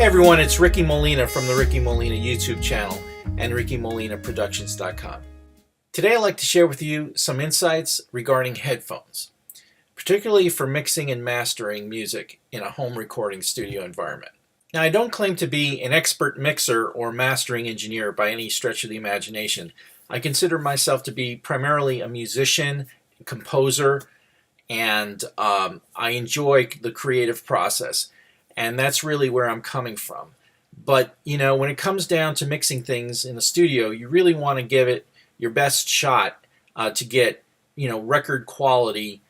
Hey everyone, it's Ricky Molina from the Ricky Molina YouTube channel and RickyMolinaProductions.com. Today I'd like to share with you some insights regarding headphones, particularly for mixing and mastering music in a home recording studio environment. Now, I don't claim to be an expert mixer or mastering engineer by any stretch of the imagination. I consider myself to be primarily a musician, composer, and I enjoy the creative process. And that's really where I'm coming from. But, when it comes down to mixing things in the studio, you really want to give it your best shot to get, record quality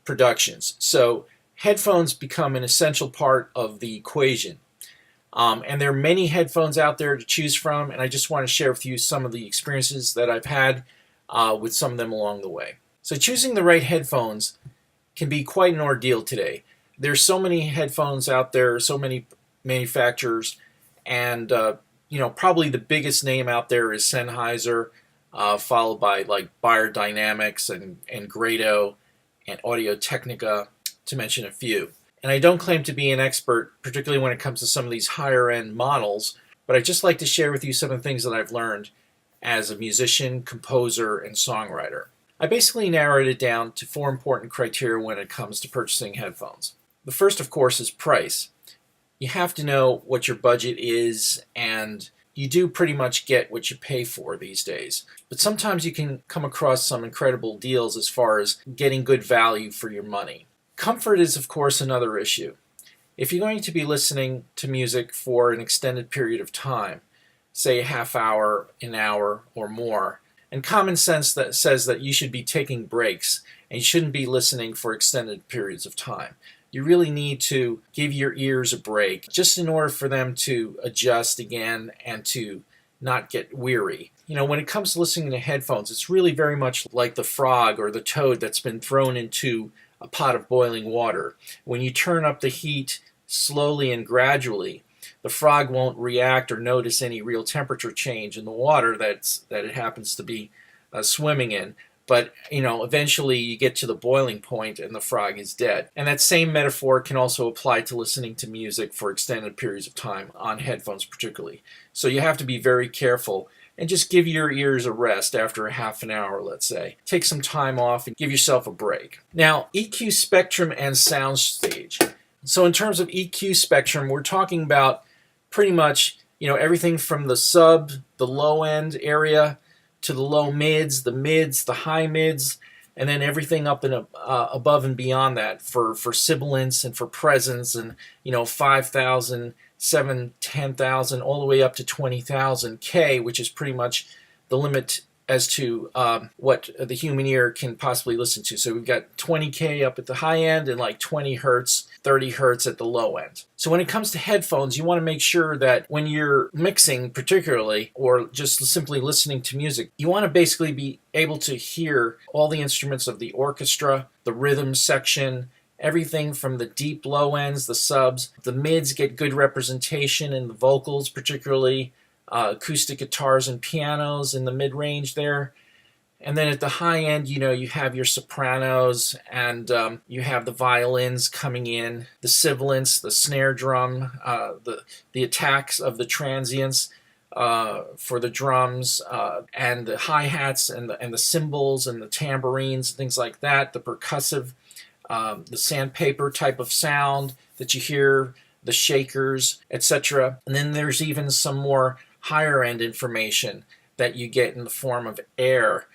productions. So headphones become an essential part of the equation. And there are many headphones out there to choose from, and I just want to share with you some of the experiences that I've had with some of them along the way. So choosing the right headphones can be quite an ordeal today. There's so many headphones out there, so many manufacturers, and probably the biggest name out there is Sennheiser, followed by like Beyerdynamics and Grado and audio-technica, to mention a few. And I don't claim to be an expert, particularly when it comes to some of these higher end models, but I'd just like to share with you some of the things that I've learned as a musician, composer, and songwriter. I basically narrowed it down to 4 important criteria when it comes to purchasing headphones. The first, of course, is price. You have to know what your budget is, and you do pretty much get what you pay for these days. But sometimes you can come across some incredible deals as far as getting good value for your money. Comfort is, of course, another issue. If you're going to be listening to music for an extended period of time, say a half hour, an hour, or more, and common sense that says that you should be taking breaks and you shouldn't be listening for extended periods of time. You really need to give your ears a break just in order for them to adjust again and to not get weary. When it comes to listening to headphones, it's really very much like the frog or the toad that's been thrown into a pot of boiling water. When you turn up the heat slowly and gradually, the frog won't react or notice any real temperature change in the water that it happens to be swimming in. But, eventually you get to the boiling point and the frog is dead. And that same metaphor can also apply to listening to music for extended periods of time, on headphones particularly. So you have to be very careful and just give your ears a rest after a half an hour, let's say. Take some time off and give yourself a break. Now, EQ spectrum and Soundstage. So in terms of EQ spectrum, we're talking about pretty much, everything from the sub, the low end area, to the low mids, the high mids, and then everything up and above and beyond that for sibilance and for presence, and 5,000, 7, 10,000, all the way up to 20,000 K, which is pretty much the limit as to what the human ear can possibly listen to. So we've got 20K up at the high end and like 20 hertz, 30 hertz at the low end. So when it comes to headphones, you want to make sure that when you're mixing particularly, or just simply listening to music, you want to basically be able to hear all the instruments of the orchestra, the rhythm section, everything from the deep low ends, the subs. The mids get good representation in the vocals, particularly acoustic guitars and pianos in the mid-range there. And then at the high end, you have your sopranos, and you have the violins coming in, the sibilance, the snare drum, the attacks of the transients for the drums, and the hi-hats and the cymbals and the tambourines, things like that, the percussive, the sandpaper type of sound that you hear, the shakers, etc. And then there's even some more higher end information that you get in the form of air,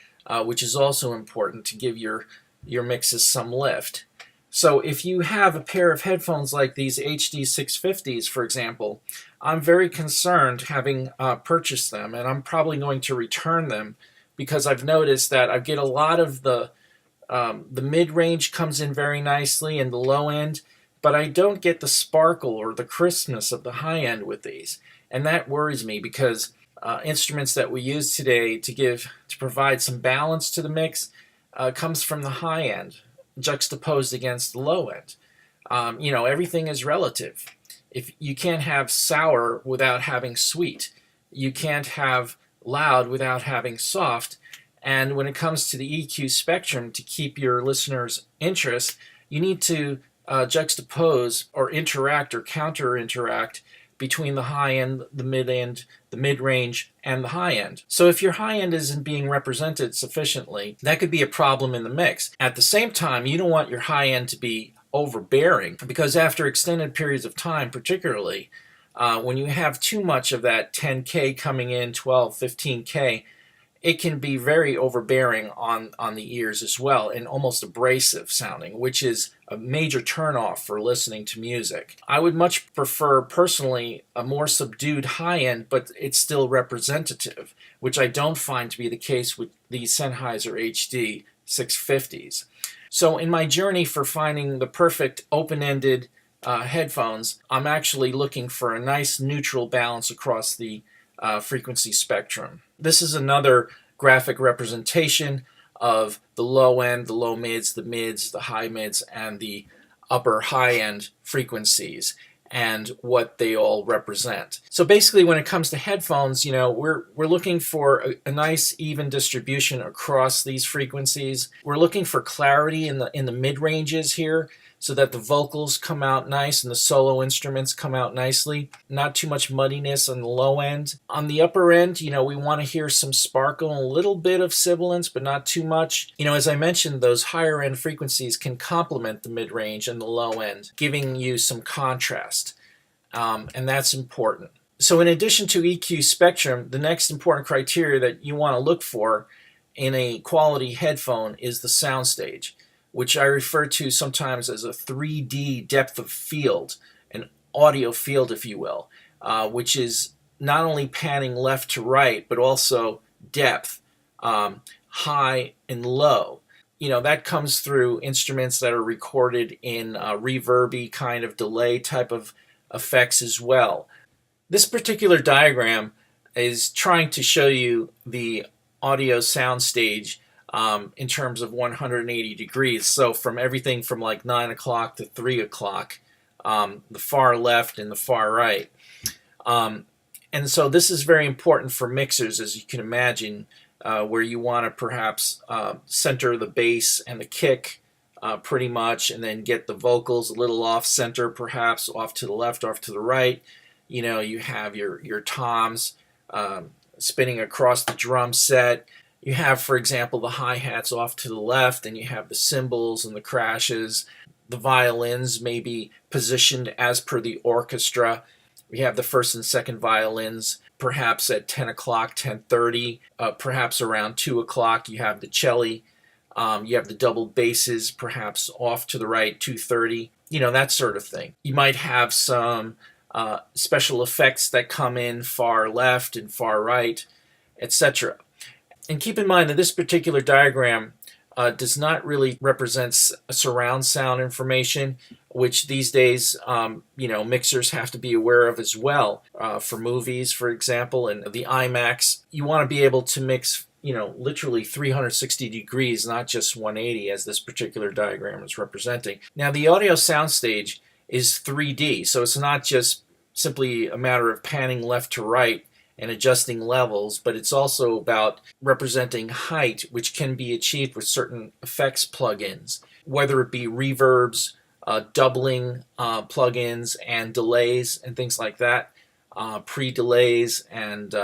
which is also important to give your mixes some lift. So if you have a pair of headphones like these HD 650s, for example, I'm very concerned having purchased them, and I'm probably going to return them because I've noticed that I get a lot of the mid-range comes in very nicely and the low end, but I don't get the sparkle or the crispness of the high end with these. And that worries me because instruments that we use today to provide some balance to the mix comes from the high end, juxtaposed against the low end. Everything is relative. If you can't have sour without having sweet, you can't have loud without having soft. And when it comes to the EQ spectrum, to keep your listeners' interest, you need to juxtapose or interact or counter-interact between the high end, the mid end, the mid-range, and the high end. So if your high end isn't being represented sufficiently, that could be a problem in the mix. At the same time, you don't want your high end to be overbearing, because after extended periods of time, particularly when you have too much of that 10K coming in, 12, 15K, it can be very overbearing on the ears as well, and almost abrasive sounding, which is a major turnoff for listening to music. I would much prefer, personally, a more subdued high end, but it's still representative, which I don't find to be the case with the Sennheiser HD 650s. So in my journey for finding the perfect open-ended headphones, I'm actually looking for a nice neutral balance across the frequency spectrum. This is another graphic representation of the low end, the low mids, the high mids, and the upper high end frequencies and what they all represent. So basically, when it comes to headphones, we're looking for a nice even distribution across these frequencies. We're looking for clarity in the mid ranges here, so that the vocals come out nice and the solo instruments come out nicely. Not too much muddiness on the low end. On the upper end, we want to hear some sparkle and a little bit of sibilance, but not too much. As I mentioned, those higher end frequencies can complement the mid-range and the low end, giving you some contrast. And that's important. So in addition to EQ spectrum, the next important criteria that you want to look for in a quality headphone is the soundstage, which I refer to sometimes as a 3D depth of field, an audio field, if you will, which is not only panning left to right, but also depth, high and low. That comes through instruments that are recorded in reverby kind of delay type of effects as well. This particular diagram is trying to show you the audio soundstage in terms of 180 degrees. So from everything from like 9 o'clock to 3 o'clock, the far left and the far right. And so this is very important for mixers, as you can imagine, where you want to perhaps center the bass and the kick pretty much, and then get the vocals a little off center, perhaps off to the left, off to the right. You have your toms spinning across the drum set. You have, for example, the hi-hats off to the left, and you have the cymbals and the crashes. The violins may be positioned as per the orchestra. We have the first and second violins, perhaps at 10 o'clock, 10:30, perhaps around 2 o'clock. You have the cello. You have the double basses, perhaps off to the right, 2:30. That sort of thing. You might have some special effects that come in far left and far right, etc. And keep in mind that this particular diagram does not really represent surround sound information, which these days, mixers have to be aware of as well. For movies, for example, and the IMAX, you want to be able to mix, literally 360 degrees, not just 180, as this particular diagram is representing. Now, the audio soundstage is 3D, so it's not just simply a matter of panning left to right and adjusting levels, but it's also about representing height, which can be achieved with certain effects plugins, whether it be reverbs, doubling plugins, and delays and things like that, pre-delays and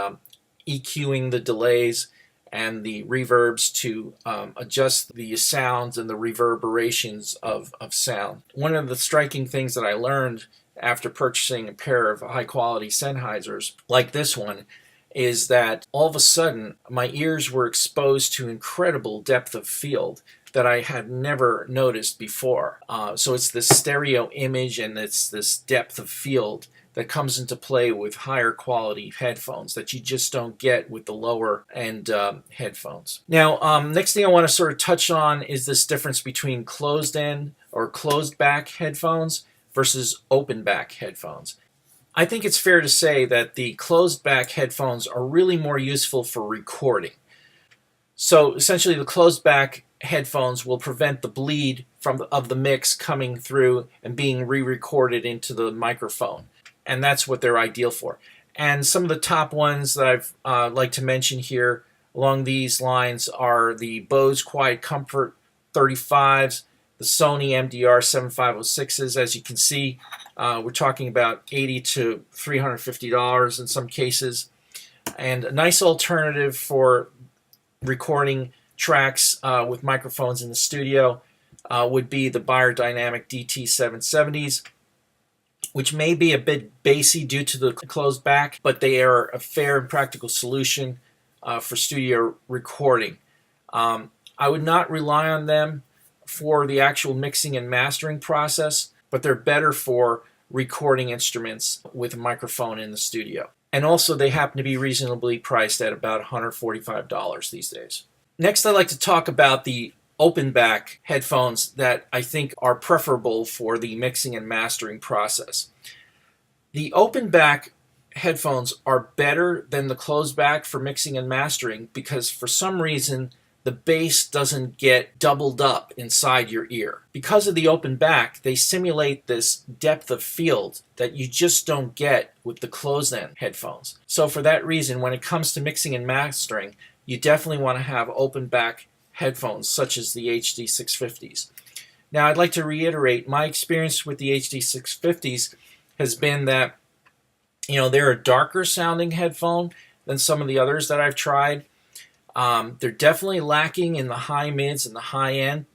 EQing the delays and the reverbs to adjust the sounds and the reverberations of sound. One of the striking things that I learned after purchasing a pair of high-quality Sennheisers like this one is that all of a sudden my ears were exposed to incredible depth of field that I had never noticed before. So it's this stereo image and it's this depth of field that comes into play with higher quality headphones that you just don't get with the lower end headphones. Now, next thing I want to sort of touch on is this difference between closed end or closed back headphones versus open back headphones. I think it's fair to say that the closed back headphones are really more useful for recording. So essentially the closed back headphones will prevent the bleed of the mix coming through and being re-recorded into the microphone. And that's what they're ideal for. And some of the top ones that I've like to mention here along these lines are the Bose Quiet Comfort 35s the Sony MDR 7506s. As you can see, we're talking about $80 to $350 in some cases. And a nice alternative for recording tracks with microphones in the studio would be the Beyerdynamic DT770s, which may be a bit bassy due to the closed back, but they are a fair and practical solution for studio recording. I would not rely on them for the actual mixing and mastering process, but they're better for recording instruments with a microphone in the studio. And also they happen to be reasonably priced at about $145 these days. Next, I'd like to talk about the open back headphones that I think are preferable for the mixing and mastering process. The open back headphones are better than the closed back for mixing and mastering because for some reason the bass doesn't get doubled up inside your ear. Because of the open back, they simulate this depth of field that you just don't get with the closed-end headphones. So for that reason, when it comes to mixing and mastering, you definitely want to have open back headphones such as the HD650s. Now I'd like to reiterate, my experience with the HD650s has been that, they're a darker sounding headphone than some of the others that I've tried. They're definitely lacking in the high mids and the high end.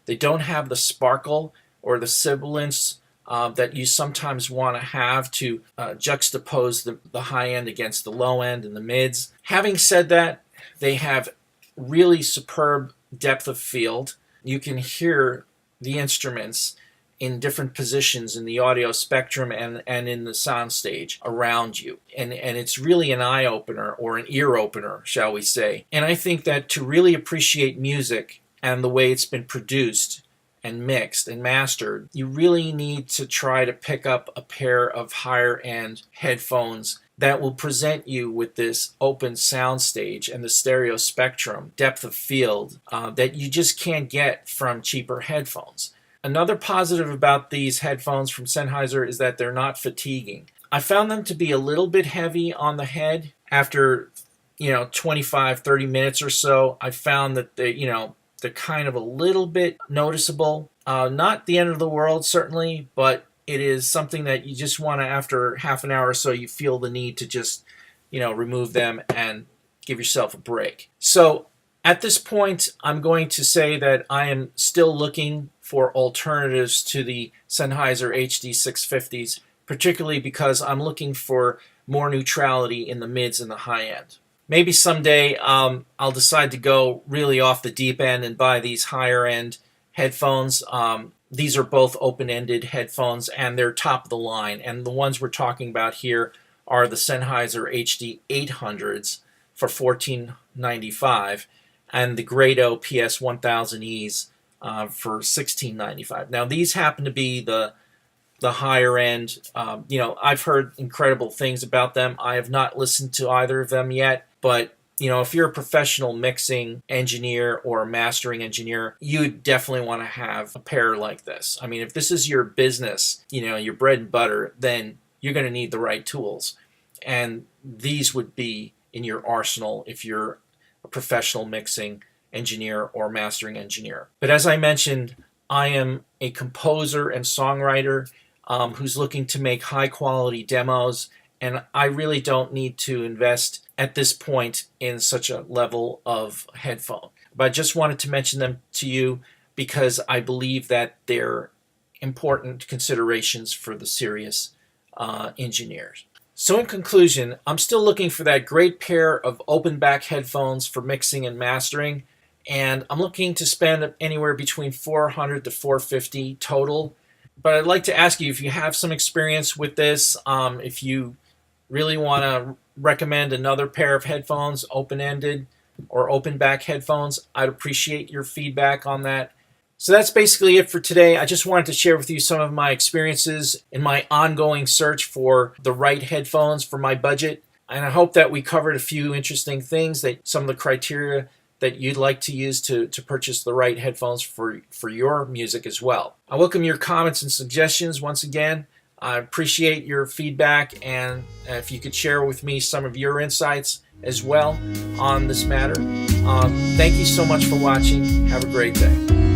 They don't have the sparkle or the sibilance that you sometimes want to have to juxtapose the high end against the low end and the mids. Having said that, they have really superb depth of field. You can hear the instruments in different positions in the audio spectrum and in the soundstage around you. And it's really an eye-opener or an ear-opener, shall we say. And I think that to really appreciate music and the way it's been produced and mixed and mastered, you really need to try to pick up a pair of higher-end headphones that will present you with this open soundstage and the stereo spectrum, depth of field, that you just can't get from cheaper headphones. Another positive about these headphones from Sennheiser is that they're not fatiguing. I found them to be a little bit heavy on the head. After 25, 30 minutes or so, I found that they're kind of a little bit noticeable. Not the end of the world, certainly, but it is something that you just want to, after half an hour or so, you feel the need to just, remove them and give yourself a break. So at this point, I'm going to say that I am still looking for alternatives to the Sennheiser HD650s, particularly because I'm looking for more neutrality in the mids and the high end. Maybe someday I'll decide to go really off the deep end and buy these higher end headphones. These are both open-ended headphones and they're top of the line. And the ones we're talking about here are the Sennheiser HD 800s for $14.95 and the Grado PS 1000Es for $16.95. Now these happen to be the higher end. I've heard incredible things about them. I have not listened to either of them yet, but if you're a professional mixing engineer or mastering engineer, you definitely want to have a pair like this. I mean, if this is your business, your bread and butter, then you're going to need the right tools. And these would be in your arsenal if you're a professional mixing engineer or mastering engineer. But as I mentioned, I am a composer and songwriter who's looking to make high quality demos, and I really don't need to invest at this point in such a level of headphone. But I just wanted to mention them to you because I believe that they're important considerations for the serious engineers. So in conclusion, I'm still looking for that great pair of open back headphones for mixing and mastering, and I'm looking to spend anywhere between $400 to $450 total. But I'd like to ask you if you have some experience with this, if you really want to recommend another pair of headphones, open-ended or open-back headphones, I'd appreciate your feedback on that. So that's basically it for today. I just wanted to share with you some of my experiences in my ongoing search for the right headphones for my budget. And I hope that we covered a few interesting things, that some of the criteria that you'd like to use to purchase the right headphones for your music as well. I welcome your comments and suggestions once again. I appreciate your feedback, and if you could share with me some of your insights as well on this matter. Thank you so much for watching. Have a great day.